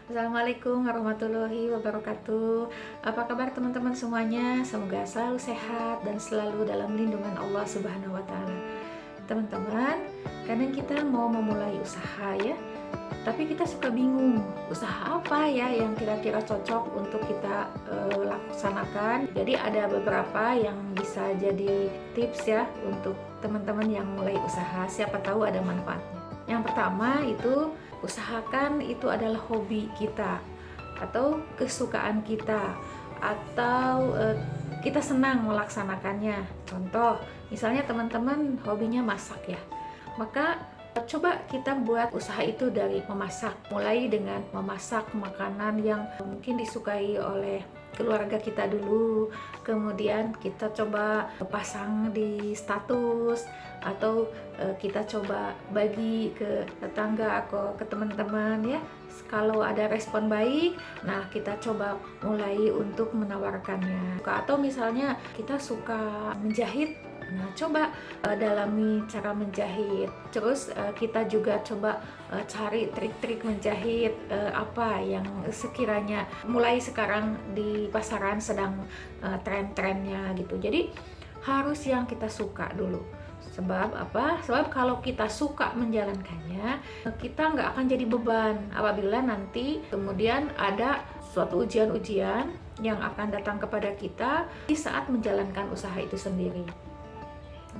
Assalamualaikum warahmatullahi wabarakatuh. Apa kabar teman-teman semuanya? Semoga selalu sehat dan selalu dalam lindungan Allah Subhanahu wa Ta'ala. Teman-teman, kadang kita mau memulai usaha ya, tapi kita suka bingung usaha apa ya yang kira-kira cocok untuk kita laksanakan. Jadi ada beberapa yang bisa jadi tips ya untuk teman-teman yang mulai usaha, siapa tahu ada manfaatnya. Yang pertama itu, usahakan itu adalah hobi kita atau kesukaan kita, atau kita senang melaksanakannya. Contoh, misalnya teman-teman hobinya masak ya, maka coba kita buat usaha itu dari memasak. Mulai dengan memasak makanan yang mungkin disukai oleh keluarga kita dulu, kemudian kita coba pasang di status, atau kita coba bagi ke tetangga atau ke teman-teman ya. Kalau ada respon baik, nah kita coba mulai untuk menawarkannya. Atau misalnya kita suka menjahit, nah coba dalami cara menjahit. Terus kita juga coba cari trik-trik menjahit apa yang sekiranya mulai sekarang di pasaran sedang tren-trennya gitu. Jadi harus yang kita suka dulu. Sebab apa? Sebab kalau kita suka menjalankannya, kita nggak akan jadi beban apabila nanti kemudian ada suatu ujian-ujian yang akan datang kepada kita di saat menjalankan usaha itu sendiri.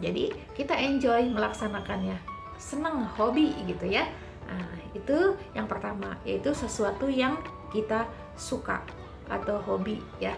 Jadi kita enjoy melaksanakannya, senang, hobi gitu ya. Nah, itu yang pertama, yaitu sesuatu yang kita suka atau hobi ya.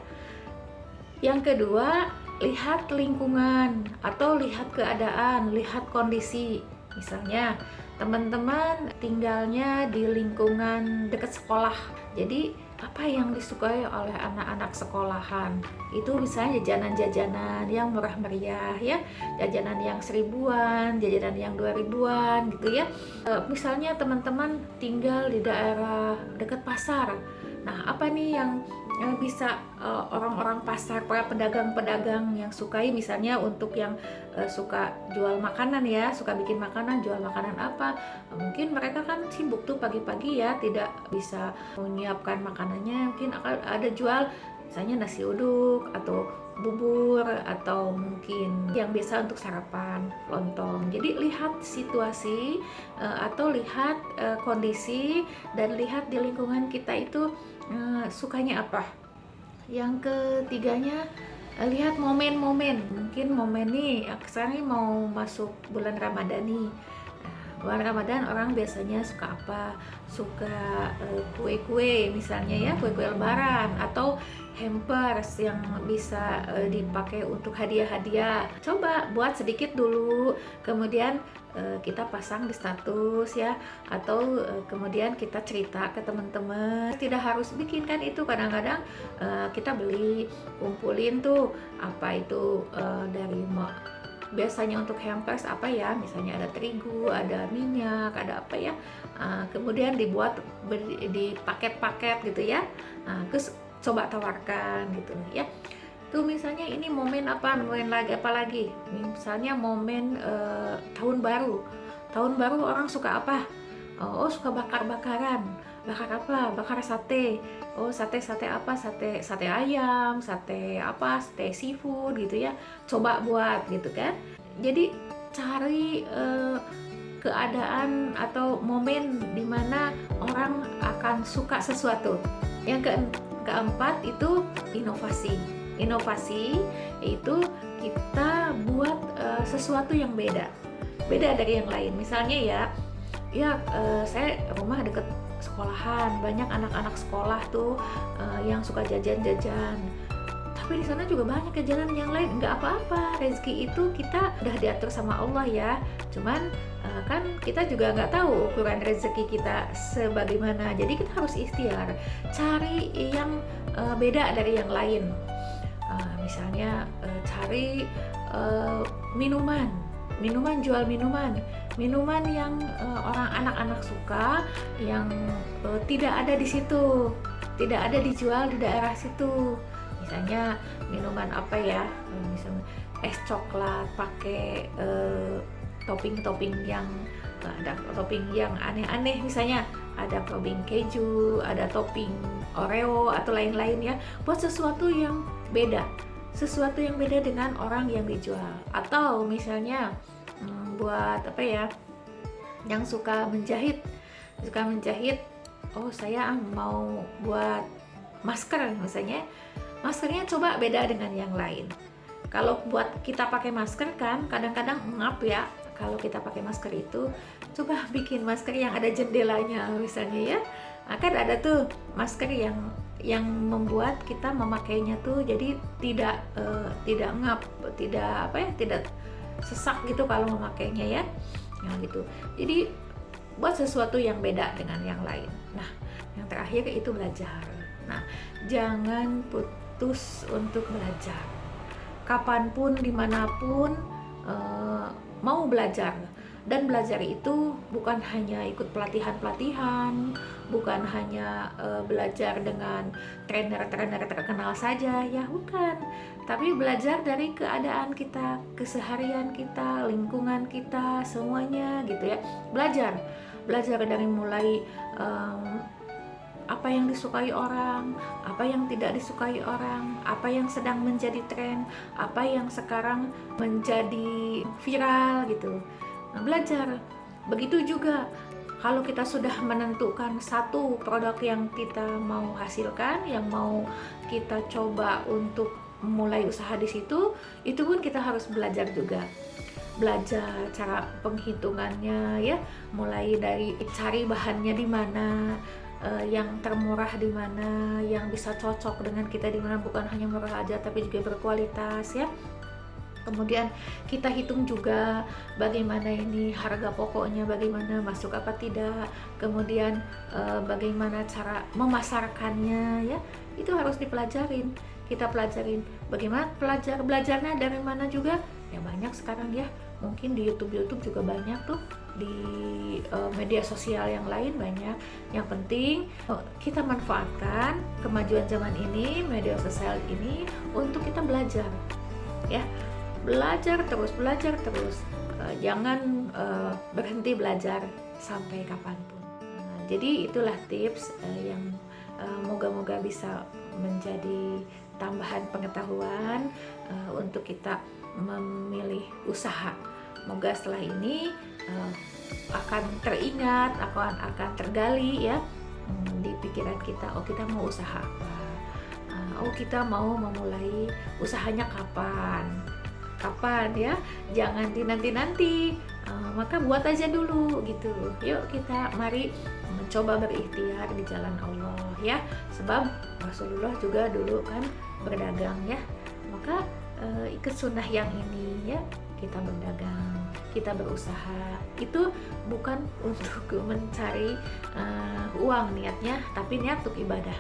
Yang kedua, lihat lingkungan atau lihat keadaan, lihat kondisi. Misalnya teman-teman tinggalnya di lingkungan dekat sekolah, jadi apa yang disukai oleh anak-anak sekolahan? Itu misalnya jajanan-jajanan yang murah meriah ya, jajanan yang 1000-an, jajanan yang 2000-an gitu ya. Misalnya teman-teman tinggal di daerah dekat pasar. Nah, apa nih yang bisa orang-orang pasar, para pedagang-pedagang yang sukai, misalnya untuk yang suka jual makanan ya, suka bikin makanan, jual makanan apa, mungkin mereka kan sibuk tuh pagi-pagi ya, tidak bisa menyiapkan makanannya, mungkin akan ada jual misalnya nasi uduk atau bubur, atau mungkin yang biasa untuk sarapan, lontong. Jadi lihat situasi atau lihat kondisi, dan lihat di lingkungan kita itu sukanya apa. Yang ketiganya, lihat momen-momen. Mungkin momen nih, sekarang ini mau masuk bulan Ramadan nih. Bulan Ramadan orang biasanya suka apa? Suka kue-kue misalnya ya, kue-kue lebaran, atau hampers yang bisa dipakai untuk hadiah-hadiah. Coba buat sedikit dulu, kemudian kita pasang di status ya, atau kemudian kita cerita ke teman-teman. Tidak harus bikin kan itu, kadang-kadang kita beli, kumpulin tuh apa itu dari biasanya untuk hampers apa ya, misalnya ada terigu, ada minyak, ada apa ya, kemudian dibuat di paket-paket gitu ya, terus coba tawarkan gitu ya. Tuh misalnya ini momen apa, momen lagi apa lagi, misalnya momen tahun baru orang suka apa, oh suka bakar-bakaran. Bakar apa? Bakar sate. Oh, sate apa? Sate ayam, sate apa? Sate seafood gitu ya. Coba buat gitu kan. Jadi cari keadaan atau momen di mana orang akan suka sesuatu. Yang keempat itu inovasi. Inovasi yaitu kita buat sesuatu yang beda dari yang lain. Misalnya ya saya rumah deket sekolahan, banyak anak-anak sekolah tuh yang suka jajan-jajan. Tapi di sana juga banyak jajanan yang lain. Nggak apa-apa, rezeki itu kita udah diatur sama Allah ya. Cuman kan kita juga nggak tahu ukuran rezeki kita sebagaimana. Jadi kita harus ikhtiar, cari yang beda dari yang lain. Misalnya cari minuman, jual minuman yang orang anak-anak suka, yang tidak ada di situ, tidak ada dijual di daerah situ. Misalnya minuman apa ya, misalnya es coklat pakai topping-topping yang ada topping yang aneh-aneh misalnya. ada topping keju, ada topping Oreo atau lain-lain ya. Buat sesuatu yang beda, sesuatu yang beda dengan orang yang dijual. Atau misalnya buat apa ya, yang suka menjahit, oh saya mau buat masker misalnya, maskernya coba beda dengan yang lain. Kalau buat kita pakai masker kan kadang-kadang ngap ya, kalau kita pakai masker itu coba bikin masker yang ada jendelanya misalnya ya. Akan ada tuh masker yang membuat kita memakainya tuh jadi tidak ngap, tidak sesak gitu kalau memakainya ya. Nah gitu. Jadi buat sesuatu yang beda dengan yang lain. Nah, yang terakhir itu belajar. Nah, jangan putus untuk belajar. Kapanpun, dimanapun mau belajar. Dan belajar itu bukan hanya ikut pelatihan-pelatihan, bukan hanya belajar dengan trainer-trainer terkenal saja, ya bukan. Tapi belajar dari keadaan kita, keseharian kita, lingkungan kita, semuanya gitu ya. Belajar dari mulai apa yang disukai orang, apa yang tidak disukai orang, apa yang sedang menjadi tren, apa yang sekarang menjadi viral gitu. Nah, belajar. Begitu juga kalau kita sudah menentukan satu produk yang kita mau hasilkan, yang mau kita coba untuk mulai usaha di situ, itu pun kita harus belajar juga. Belajar cara penghitungannya ya, mulai dari cari bahannya di mana, yang termurah di mana, yang bisa cocok dengan kita di mana, bukan hanya murah aja tapi juga berkualitas ya. Kemudian kita hitung juga bagaimana ini harga pokoknya, bagaimana masuk apa tidak, kemudian bagaimana cara memasarkannya ya, itu harus dipelajarin. Kita pelajarin bagaimana belajarnya dari mana juga ya, banyak sekarang ya, mungkin di YouTube juga banyak tuh, di media sosial yang lain banyak. Yang penting kita manfaatkan kemajuan zaman ini, media sosial ini untuk kita belajar ya. Belajar terus, jangan berhenti belajar sampai kapanpun. Jadi itulah tips yang moga-moga bisa menjadi tambahan pengetahuan untuk kita memilih usaha. Moga setelah ini akan teringat, akan tergali ya di pikiran kita. Oh, kita mau usaha apa? Oh, kita mau memulai usahanya kapan ya, jangan dinanti-nanti, maka buat aja dulu gitu. Yuk kita mari mencoba berikhtiar di jalan Allah ya, sebab Rasulullah juga dulu kan berdagang ya, maka ikut sunnah yang ini ya, kita berdagang, kita berusaha itu bukan untuk mencari uang niatnya, tapi niat untuk ibadah.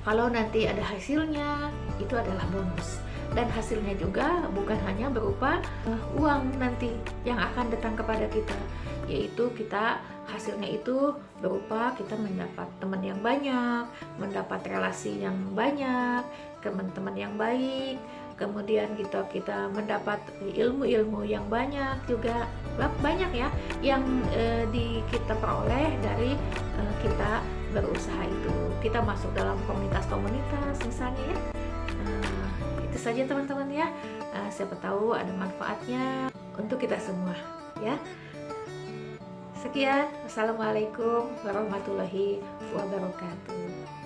Kalau nanti ada hasilnya, itu adalah bonus. Dan hasilnya juga bukan hanya berupa uang nanti yang akan datang kepada kita, yaitu kita hasilnya itu berupa kita mendapat teman yang banyak, mendapat relasi yang banyak, teman-teman yang baik, kemudian kita mendapat ilmu-ilmu yang banyak juga, banyak ya yang kita peroleh dari kita berusaha itu. Kita masuk dalam komunitas misalnya ya. Itu saja teman-teman ya, siapa tahu ada manfaatnya untuk kita semua ya. Sekian, wassalamualaikum warahmatullahi wabarakatuh.